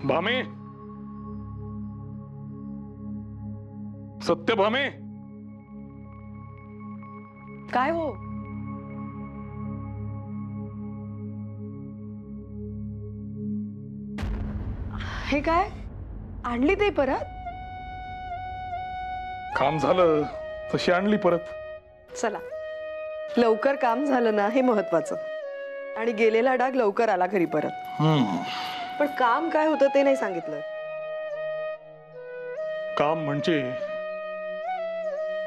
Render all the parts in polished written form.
भामे, सत्य भामे, काय हो? हे काय आणली ते परत? काम झालं तशी आणली परत. चला, लवकर काम झालं ना हे महत्वाचं. आणि गेलेला डाग लवकर आला घरी परत. पण काम काय होतं ते नाही सांगितलं. काम म्हणजे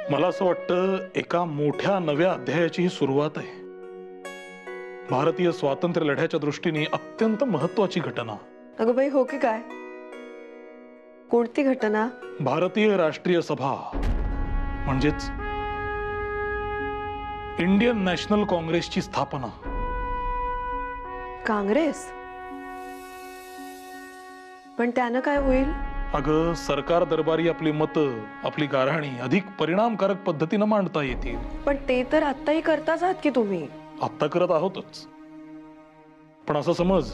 मला असं वाटतं एका मोठ्या नव्या अध्यायाची ही सुरुवात आहे. भारतीय स्वातंत्र्य लढ्याच्या दृष्टीने अत्यंत महत्वाची घटना. अगं बाई, हो की काय? कोणती घटना? भारतीय राष्ट्रीय सभा म्हणजेच इंडियन नॅशनल काँग्रेसची स्थापना. काँग्रेस? पण त्यानं काय होईल? अगं, सरकार दरबारी आपली मतं, आपली गाऱ्हाणी अधिक परिणामकारक पद्धतीने मांडता येतील. पण ते तर आत्ताही करताच आहात की तुम्ही. आत्ता करत आहोतच. पण असं समज,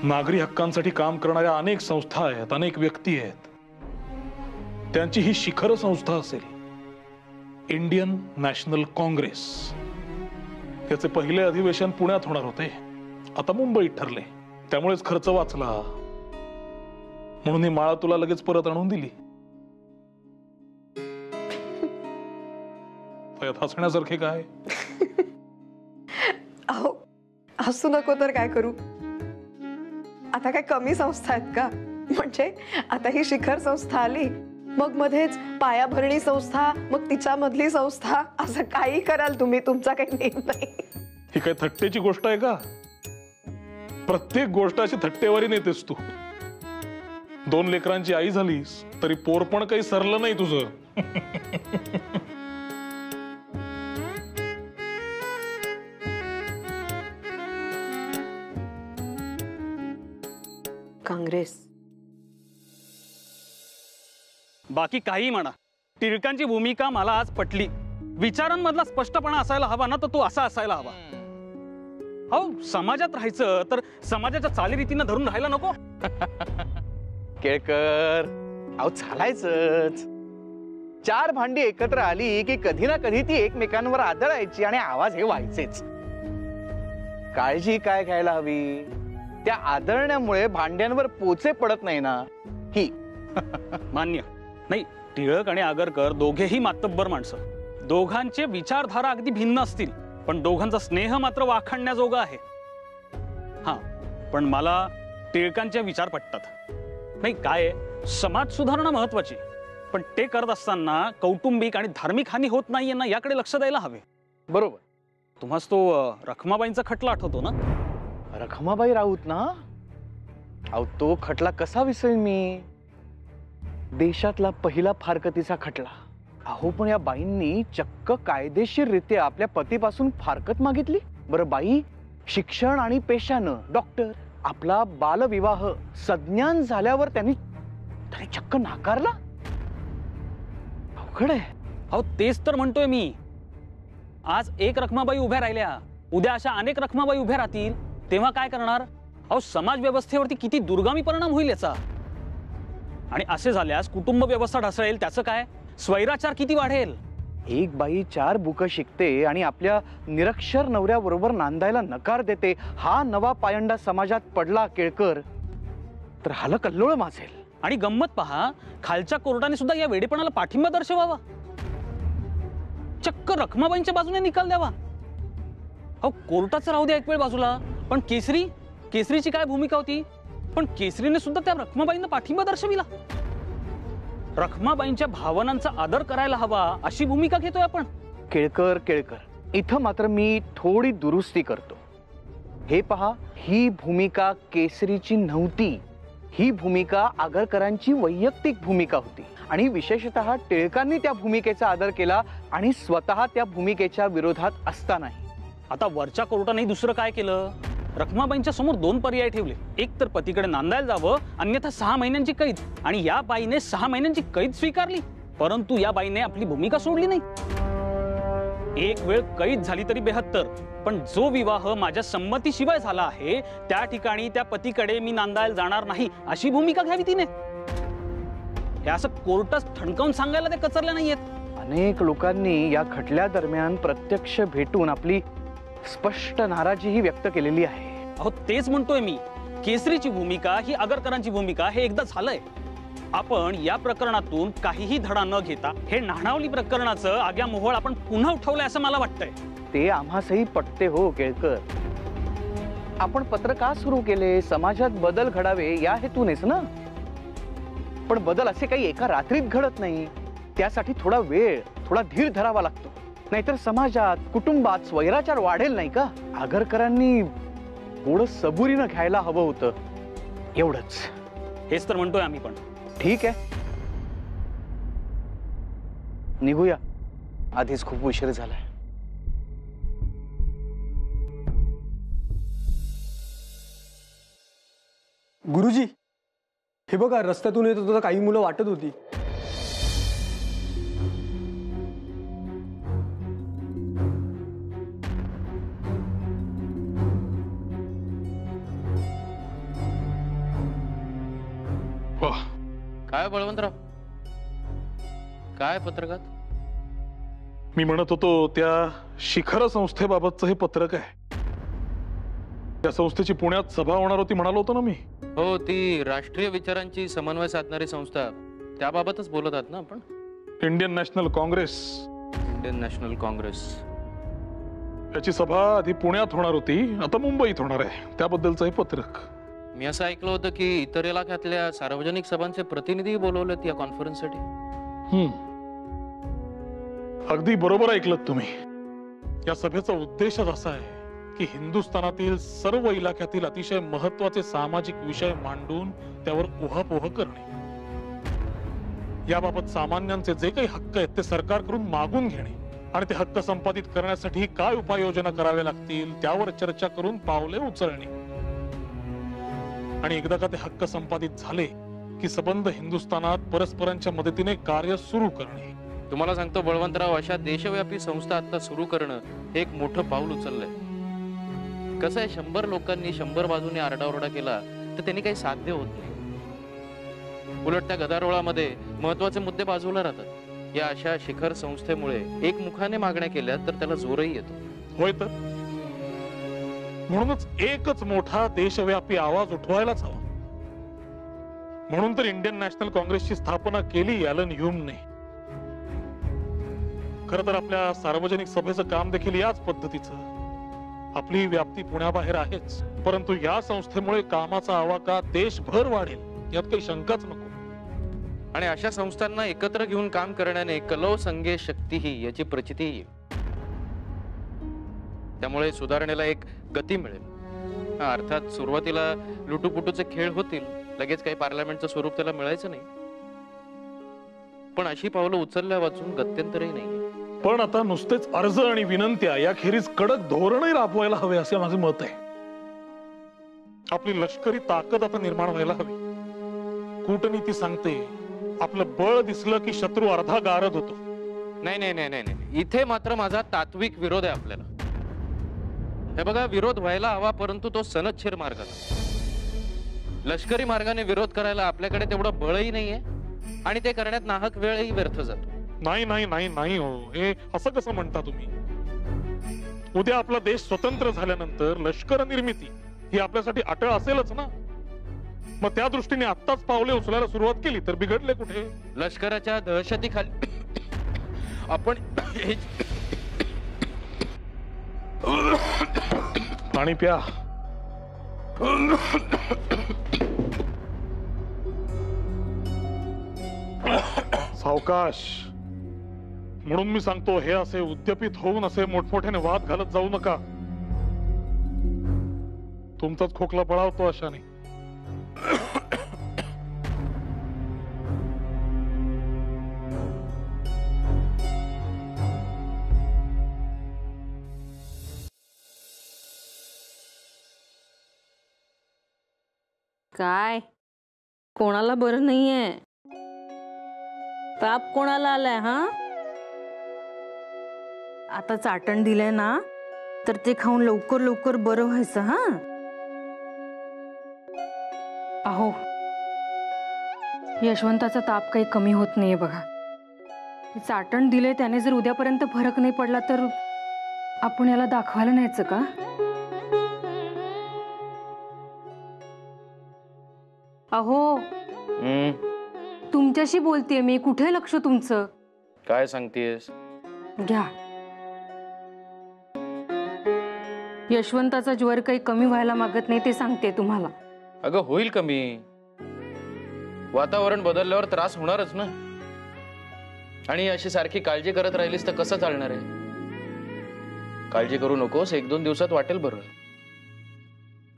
नागरी हक्कांसाठी काम करणाऱ्या अनेक संस्था आहेत, अनेक व्यक्ती आहेत. त्यांची ही शिखर संस्था असेल इंडियन नॅशनल काँग्रेस. त्याचे पहिले अधिवेशन पुण्यात होणार होते, आता मुंबईत ठरले. त्यामुळेच खर्च वाचला. म्हणून ही माळा तुला लगेच परत आणून दिली. त्यात हसण्यासारखे काय? अहो, हसू नको तर काय करू? आता काय कमी संस्था आहेत का? म्हणजे आता ही शिखर संस्था आली, मग मध्येच पायाभरणी संस्था, मग तिच्या मधली संस्था, असं काही कराल तुम्ही. तुमचा काही नेम नाही. ही काय थट्टेची गोष्ट आहे का? प्रत्येक गोष्ट अशी थट्टेवारी नेतेस तू. 2 लेकरांची आई झालीस तरी पोर पण काही सरलं नाही तुझं. काँग्रेस बाकी काही म्हणा, टिळकांची भूमिका मला आज पटली. विचारांमधला स्पष्टपणा असायला हवा ना, तर तो असा असायला हवा. हो, समाजात राहायचं तर समाजाच्या चालीरीतीनं धरून राहायला नको. केळकर, अहो चालायचंच. 4 भांडी एकत्र आली की कधी ना कधी ती एकमेकांवर आदळायची आणि आवाज हे व्हायचेच. काळजी काय घ्यायला हवी? त्या आदळण्यामुळे भांड्यांवर पोचे पडत नाही ना, ही. मान्य नाही. टिळक आणि आगरकर दोघेही मातब्बर माणसं. दोघांचे विचारधारा अगदी भिन्न असतील, पण दोघांचा स्नेह मात्र वाखाणण्याजोगा आहे. हा, पण मला टिळकांचे विचार पटतात. नाही काय, समाज सुधारणा महत्वाची, पण ते करत असताना कौटुंबिक आणि धार्मिक हानी होत नाहीये ना, याकडे लक्ष द्यायला हवे. बरोबर. तुम्हास तो रखमाबाईंचा खटला आठवतो ना? रखमाबाई राऊत ना? अहो तो खटला कसा विसरेन मी? देशातला पहिला फारकतीचा खटला. अहो पण या बाईंनी चक्क कायदेशीररित्या आपल्या पतीपासून फारकत मागितली. बरं बाई, शिक्षण आणि पेशानं डॉक्टर, आपला बालविवाह सज्ञान झाल्यावर त्यांनी चक्क नाकारला. अवघड आहे. अहो तेच तर म्हणतोय मी. आज एक रखमाबाई उभ्या राहिल्या, उद्या अशा अनेक रखमाबाई उभ्या राहतील, तेव्हा काय करणार? अहो समाज व्यवस्थेवरती किती दुर्गामी परिणाम होईल याचा. आणि असे झाल्यास कुटुंब व्यवस्था ढासळेल. त्याचं काय? स्वैराचार किती वाढेल. एक बाई 4 बुक शिकते आणि आपल्या निरक्षर नवऱ्याबरोबर नांदायला नकार देते. हा नवा पायंडा समाजात पडला केळकर तर हलकल्लोळ माजेल. आणि गंमत पहा, खालच्या कोर्टाने सुद्धा या वेडेपणाला पाठिंबा दर्शवावा. चक्क रखमाबाईंच्या बाजूने निकाल द्यावा. अहो कोर्टाचं राहू द्या एक वेळ बाजूला, पण केसरीची काय भूमिका होती? पण केसरीने सुद्धा त्या रखमाबाईंना पाठिंबा दर्शविला. रखमाबाईंच्या भावनांचा आदर करायला हवा अशी भूमिका घेतोय आपण. केळकर, इथं मात्र मी थोडी दुरुस्ती करतो. हे पहा, ही भूमिका केसरीची नव्हती. ही भूमिका आगरकरांची वैयक्तिक भूमिका होती आणि विशेषतः टिळकांनी त्या भूमिकेचा आदर केला आणि स्वतः त्या भूमिकेच्या विरोधात असतानाही. आता वरच्या कोर्टाने दुसरं काय केलं? रखमाबाईंच्या समोर 2 पर्याय ठेवले. एक तर पतीकडे नांदायला जावं, अन्यथा 6 महिन्यांची कैद. आणि या बाईने 6 महिन्यांची कैद स्वीकारली, परंतु या बाईने आपली भूमिका सोडली नाही. एक वेळ कैद झाली तरी 72, पण जो विवाह माझ्या संमतीशिवाय झाला आहे त्या ठिकाणी त्या पतीकडे मी नांदायला जाणार नाही अशी भूमिका घ्यावी तिने. हे असं कोर्टात ठणकावून सांगायला ते कचरले नाहीयेत. अनेक लोकांनी या खटल्या दरम्यान प्रत्यक्ष भेटून आपली स्पष्ट नाराजीही व्यक्त केलेली आहे. अहो तेच म्हणतोय मी, केसरीची भूमिका ही आगरकरांची भूमिका हे एकदा झालंय. आपण या प्रकरणातून काहीही धडा न घेता हे नाणावली प्रकरणाचं आग्या मोहोळ आपण पुन्हा उठवलंय असं मला वाटतंय. ते आम्हासही पटते हो केळकर. आपण पत्र का सुरू केले? समाजात बदल घडावे या हेतूनेच ना. पण बदल असे काही एका रात्रीत घडत नाही. त्यासाठी थोडा वेळ, थोडा धीर धरावा लागतो. नाहीतर समाजात, कुटुंबात स्वैराचार वाढेल नाही का? आगरकरांनी थोडं सबुरीनं घ्यायला हवं होतं, एवढंच. हेच तर म्हणतोय आम्ही पण. ठीक आहे, निघूया. आधीच खूप उशीर झालाय. गुरुजी, हे बघा रस्त्यातून येत होता, काही मुलं वाटत होती. वाह, काय बळवंतराव, काय पत्रकात? मी म्हणत होतो त्या शिखर संस्थेबाबतचं हे पत्रक आहे. त्या संस्थेची पुण्यात सभा होणार होती म्हणालो होतो ना मी. हो, ती राष्ट्रीय विचारांची समन्वय साधणारी संस्था, त्याबाबतच बोलत आहात ना आपण? Indian national Congress. Indian national Congress. याची सभा आधी पुण्यात होणार होती, आता मुंबईत होणार आहे. त्याबद्दलचं हे पत्रक. मी असं ऐकलं होतं की इतर इलाक्यातल्या सार्वजनिक सभांचे प्रतिनिधी बोलवलेत या कॉन्फरन्ससाठी. अगदी बरोबर ऐकलत तुम्ही. या सभेचा उद्देशच असा आहे की हिंदुस्थानातील सर्व इलाक्यातील अतिशय महत्वाचे सामाजिक विषय मांडून त्यावर उहापोह करणे. याबाबत सामान्यांचे जे काही हक्क आहेत ते सरकारकडून मागून घेणे आणि ते हक्क संपादित करण्यासाठी काय उपाययोजना कराव्या लागतील त्यावर चर्चा करून पावले उचलणे. आणि एकदा का ते हक्क संपादित झाले की सबंध हिंदुस्थानात परस्परांच्या मदतीने कार्य सुरू करणे. तुम्हाला सांगतो बळवंतराव, अशा देशव्यापी संस्था आता सुरू करणं हे एक मोठं पाऊल उचललंय. कसं आहे, 100 लोकांनी 100 बाजूने आरडाओरडा केला तर त्यांनी काही साध्य होत नाही. उलट त्या गदारोळामध्ये महत्वाचे मुद्दे बाजूला राहतात. या अशा शिखर संस्थेमुळे एकमुखाने मागण्या केल्या तर त्याला जोरही येतो. होय तर म्हणूनच एकच मोठा देशव्यापी आवाज उठवायलाच हवा. म्हणून तर इंडियन नॅशनल काँग्रेसची स्थापना केली ॲलन ह्यूमने. खरं तर आपल्या सार्वजनिक सभेचं काम देखील याच पद्धतीचं. आपली व्याप्ती पुण्याबाहेर आहेच, परंतु या संस्थेमुळे कामाचा आवाका देशभर वाढेल यात काही शंकाच नको. आणि अशा संस्थांना एकत्र घेऊन काम करण्याने कलौ संगे शक्तीही याची प्रचिती येईल. त्यामुळे सुधारणेला एक गती मिळेल. अर्थात सुरुवातीला लुटूपुटूचे खेळ होतील, लगेच काही पार्लमेंटचं स्वरूप त्याला मिळायचं नाही. पण अशी पावलं उचलल्या वाचून गत्यंतरही नाही. पण आता नुसतेच अर्ज आणि विनंत्या याखेरीज कडक धोरणही राबवायला हवे असे माझे मत आहे. आपली लष्करी ताकद आता निर्माण व्हायला हवी. कूटनीती सांगते आपलं बळ दिसलं की शत्रू अर्धा गारद होतो. नाही नाही नाही नाही नाही, इथे मात्र माझा तात्विक विरोध आहे आपल्याला. हे बघा, विरोध व्हायला हवा, परंतु तो सनदशीर मार्गाने. लष्करी मार्गाने विरोध करायला आपल्याकडे तेवढं बळही नाहीये आणि ते करण्यात नाहक वेळही व्यर्थ जातो. नाही नाही नाही नाही हो, हे असं कसं म्हणता तुम्ही? उद्या आपला देश स्वतंत्र झाल्यानंतर लष्कर निर्मिती ही आपल्यासाठी अटळ असेलच ना. मग त्या दृष्टीने आत्ताच पावले उचलायला सुरुवात केली तर बिघडले कुठे? लष्कराच्या दहशतीखाली आपण पाणी प्या. सावकाश. म्हणून मी सांगतो, हे असे उद्यपित होऊन असे मोठमोठ्याने वाद घालत जाऊ नका. तुमचाच खोकला बळावतो अशाने. काय कोणाला बरं नाहीये? ताप कोणाला आलाय? हा, आता चाटण दिलंय ना तर ते खाऊन लवकर लवकर बरं व्हायचं. हा अहो, यशवंताचा ताप काही कमी होत नाहीये बघा. चाटण दिले त्याने जर उद्यापर्यंत फरक नाही पडला तर आपण याला दाखवायला न्यायचं का? अहो, तुमच्याशी बोलतेय मी, कुठे लक्ष तुमचं? काय सांगतेस? घ्या. यशवंताचा ज्वर काही कमी व्हायला मागत नाही ते सांगते तुम्हाला. अगं होईल कमी. वातावरण बदलल्यावर त्रास होणारच ना. आणि अशी सारखी काळजी करत राहिलीस तर कसं चालणार आहे? काळजी करू नकोस, 1-2 दिवसात वाटेल बरं.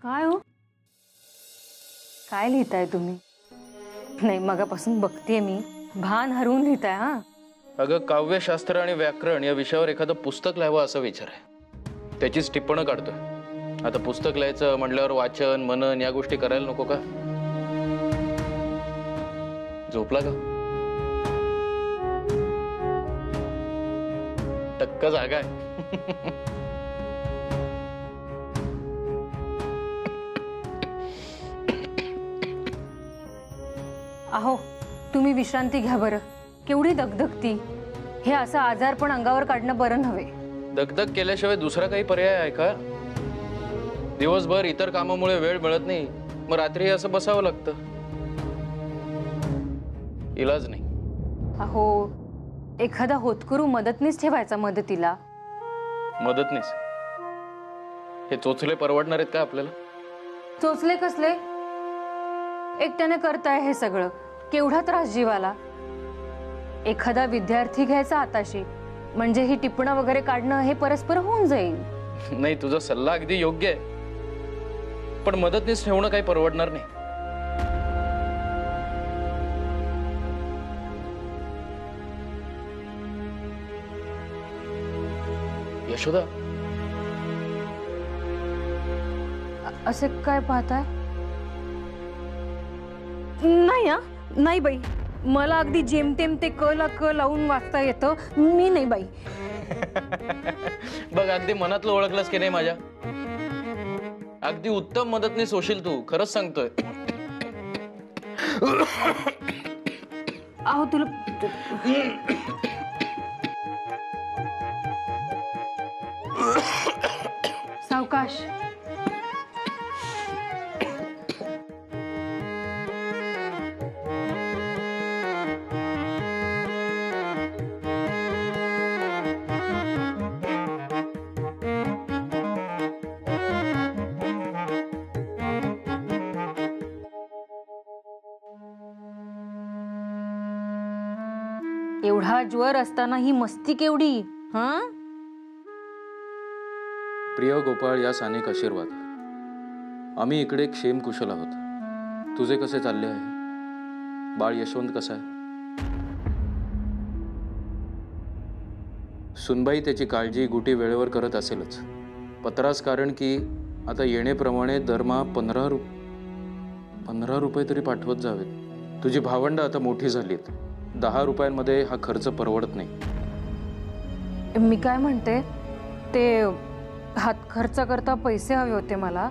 काय हो, काय लिहिताय तुम्ही? नाही, मगापासून बघतेय मी, भान हरवून लिहिताय. हा अगं, काव्यशास्त्र आणि व्याकरण या विषयावर एखादं पुस्तक लिहावं असा विचार आहे. त्याचीच टिप्पणं काढतोय. आता पुस्तक लिहायचं म्हटल्यावर वाचन मनन या गोष्टी करायला नको का? झोपला का? टक्क जागा आहे. अहो, तुम्ही विश्रांती घ्या बरं. केवढी दगदगती. हे असं आजार पण अंगावर काढणं बरं नव्हे. दगदग केल्याशिवाय दुसरा काही पर्याय आहे का? दिवसभर इतर कामामुळे वेळ मिळत नाही, मग रात्री असं बसावं लागतं. इलाज नाही. अहो, एखादा होतकरू मदतनीस ठेवायचा मदतीला. मदतनीस? हे चोचले परवडणार आहेत का आपल्याला? चोचले कसले? एकट्याने करताय हे सगळं, केवढा त्रास जीवाला. एखादा विद्यार्थी घ्यायचा हाताशी, म्हणजे ही टिपणं वगैरे काढणं हे परस्पर होऊन जाईल. नाही, तुझा सल्ला अगदी योग्य आहे, पण मदतनीस ठेवणं काही परवडणार नाही. यशोदा, असे काय पाहताय? नाही हा, नाही बाई, मला अगदी जेमतेम ते क ला क लावून वाचता येतं. मी नाही बाई. बघ, अगदी मनातलं ओळखलंस की नाही माझ्या? अगदी उत्तम मदतनीस होशील तू, खरंच सांगतोय. अहो, तुला सावकाश. एवढा ज्वर असताना ही मस्ती केवढी. हा, प्रिय गोपाळ, या सानेक आशीर्वाद. आम्ही इकडे क्षेमकुशल आहोत. तुझे कसे चालले आहे? बाळ यशवंत कसा आहे? सुनबाई त्याची काळजी गुटी वेळेवर करत असेलच. पत्रास कारण की आता येणेप्रमाणे दरमहा 15 रुपये तरी पाठवत जावेत. तुझी भावंड आता मोठी झालीत. 10 रुपयांमध्ये हा खर्च परवडत नाही. मी काय म्हणते, ते हात खर्च करता पैसे हवे होते मला.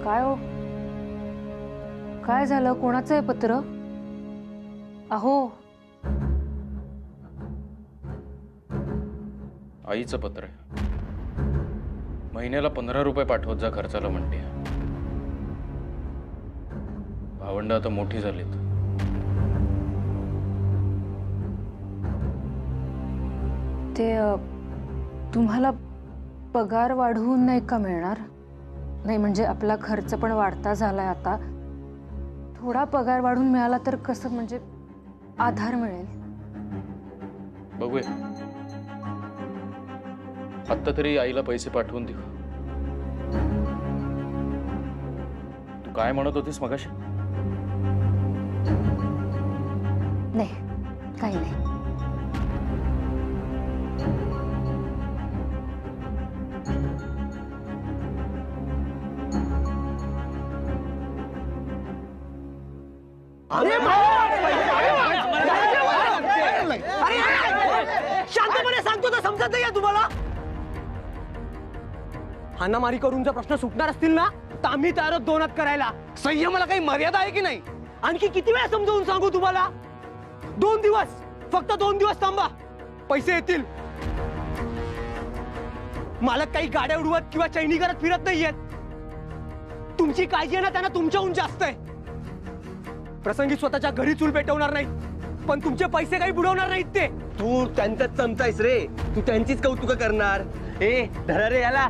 काय हो, काय झालं? कोणाचं आहे पत्र? अहो, आईचं पत्र आहे. महिन्याला 15 रुपये पाठवत जा खर्चाला म्हणते. भावंड आता मोठी झालीत. ते तुम्हाला पगार वाढवून नाही का मिळणार? नाही म्हणजे आपला खर्च पण वाढता झालाय आता. थोडा पगार वाढून मिळाला तर कसं म्हणजे आधार मिळेल. बघूया, आत्ता तरी आईला पैसे पाठवून देऊ. तू काय म्हणत होतीस मगाशी? नाही, काही नाही. अरे समजत नाहीये तुम्हाला? हाणामारी करून जर प्रश्न सुटणार असतील ना तर आम्ही तयार आहोत दोन हात करायला. संयमाला काही मर्यादा आहे की नाही? आणखी किती वेळा समजावून सांगू तुम्हाला? 2 दिवस, फक्त 2 दिवस थांबा, पैसे येतील. मालक काही गाड्या उडवत किंवा चैनी करत फिरत नाहीयेत. तुमची काळजी आहे ना त्यांना तुमच्याहून जास्त आहे. प्रसंगी स्वतःच्या घरी चूल पेटवणार नाही, पण तुमचे पैसे काही बुडवणार नाहीत ते. तू त्यांचाच चमचायस रे, तू त्यांचीच कौतुक करणार. ए धरा रे याला.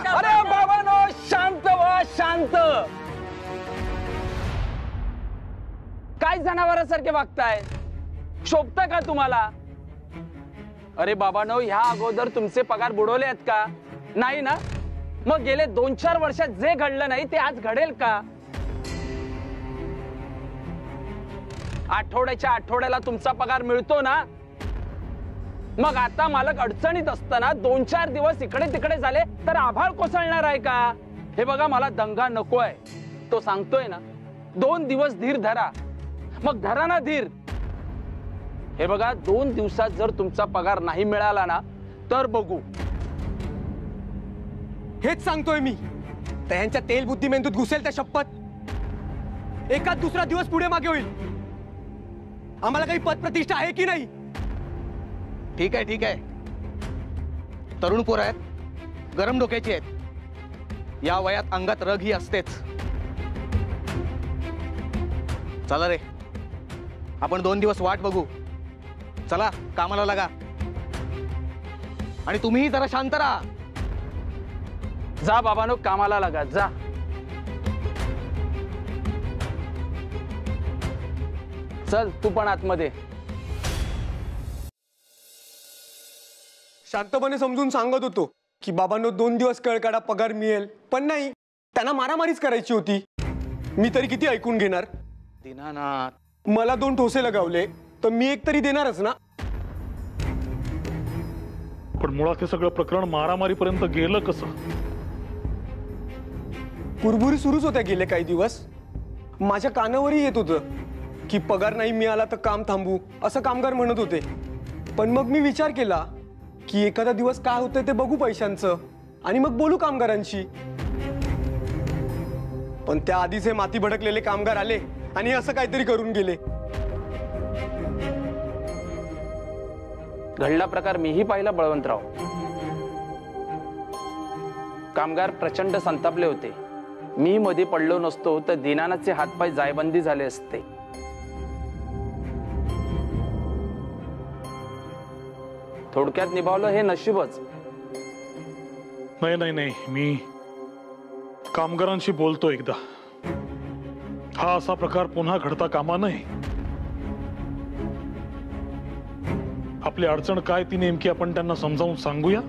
अरे बाबांनो, शांत व्हा, शांत. काय जनावरासारखे वागताय? शोभत का तुम्हाला? अरे बाबांनो, ह्या अगोदर तुमचे पगार बुडवले आहेत का? नाही ना? मग गेले 2-4 वर्षात जे घडलं नाही ते आज घडेल का? आठवड्याच्या आठवड्याला तुमचा पगार मिळतो ना? मग आता मालक अडचणीत असताना 2-4 दिवस इकडे तिकडे झाले तर आभाळ कोसळणार आहे का? हे बघा, मला दंगा नकोय. तो सांगतोय ना, 2 दिवस धीर धरा. मग धरा ना धीर. हे बघा, 2 दिवसात जर तुमचा पगार नाही मिळाला ना तर बघू. हेच सांगतोय मी. त्यांच्या तेल बुद्धी मेंदूत घुसेल त्या शपथ. एकाच दुसरा दिवस पुढे मागे होईल. आम्हाला काही पद प्रतिष्ठा आहे की नाही? ठीक आहे, ठीक आहे. तरुण पोरं आहेत, गरम डोक्याची आहेत. या वयात अंगात रग ही असतेच. चला रे, आपण 2 दिवस वाट बघू. चला, कामाला लागा. आणि तुम्हीही जरा शांत राहा. जा बाबांनो, कामाला लागा, जा. चल तू पण आतमध्ये. शांतपणे समजून सांगत होतो की बाबांनो 2 दिवस कळ काढा, पगार मिळेल. पण नाही, त्यांना मारामारीच करायची होती. मी तरी किती ऐकून घेणार? दीनानाथ, मला 2 ठोसे लगावले तर मी एक तरी देणारच ना. पण मुळात हे सगळं प्रकरण मारामारीपर्यंत गेलं कसं? कुरबुरी सुरूच होत्या गेले काही दिवस. माझ्या कानावरही येत होतं की पगार नाही मिळाला तर काम थांबू, असं कामगार म्हणत होते. पण मग मी विचार केला की एखादा दिवस काय होतंय ते बघू पैशांचं, आणि मग बोलू कामगारांशी. पण त्या आधीच हे माती भडकलेले कामगार आले आणि असं काहीतरी करून गेले. घडला प्रकार मीही पाहिला बळवंतराव. कामगार प्रचंड संतापले होते. मी मध्ये पडलो नसतो तर दीनानाथचे हातपाय जायबंदी झाले असते. थोडक्यात निभावलं हे नशीबच. नाही नाही नाही, मी कामगारांशी बोलतो एकदा. हा असा प्रकार पुन्हा घडता कामा नये. आपली अडचण काय ती नेमकी आपण त्यांना समजावून सांगूया,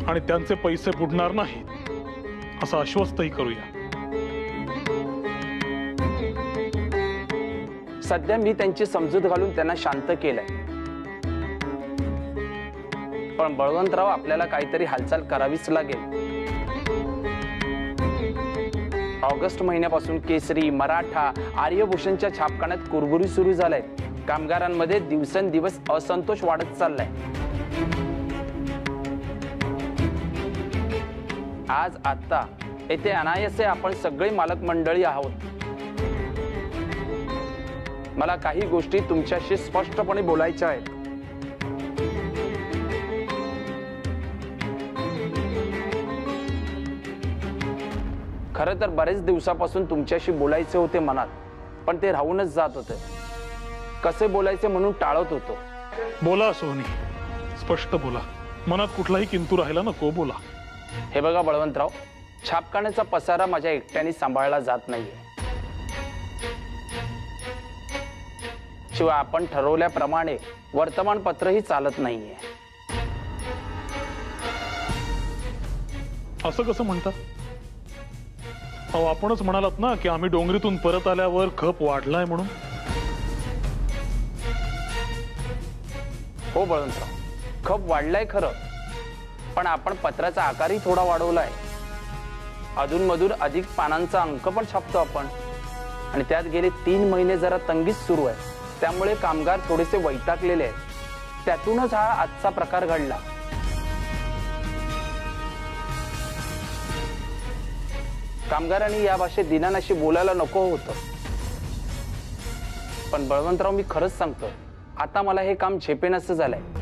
आणि त्यांचे पैसे बुडणार नाही असं आश्वस्तही करूया. सध्या मी त्यांची समजूत घालून त्यांना शांत केलंय. पण बळवंतराव, आपल्याला काहीतरी हालचाल करावीच लागेल. ऑगस्ट महिन्यापासून केसरी, मराठा, आर्यभूषणच्या छापखान्यात कुरबुरी सुरू झालाय. कामगारांमध्ये दिवसेंदिवस असंतोष वाढत चाललाय. आज आता येथे अनायासे आपण सगळे मालक मंडळी आहोत. मला काही गोष्टी तुमच्याशी स्पष्टपणे बोलायच्या आहेत. खरं तर बरेच दिवसापासून तुमच्याशी बोलायचे होते मनात, पण ते राहूनच जात होते. कसे बोलायचे म्हणून टाळत होतो. बोला सोनी, स्पष्ट बोला. मनात कुठलाही किंतू राहिला नको, बोला. हे बघा बळवंतराव, छापखान्याचा पसारा माझ्या एकट्याने सांभाळला जात नाहीये. शिवाय आपण ठरवल्याप्रमाणे वर्तमानपत्रही चालत नाहीये. असं कसं म्हणता? अहो, आपणच म्हणालात ना की आम्ही डोंगरीतून परत आल्यावर खप वाढलाय म्हणून. हो बळवंतराव, खप वाढलाय खरं, पण आपण पत्राचा आकारही थोडा वाढवलाय. अधूनमधून अधिक पानांचा अंक पण छापतो आपण, आणि त्यात गेले 3 महिने जरा तंगीच सुरू आहे. त्यामुळे कामगार थोडेसे वैतागलेले आहेत. त्यातूनच हा आजचा प्रकार घडला. कामगारांनी या भाषेत दिनानाशी बोलायला नको होतं. पण बळवंतराव, मी खरंच सांगतो, आता मला हे काम झेपेनासं झालंय.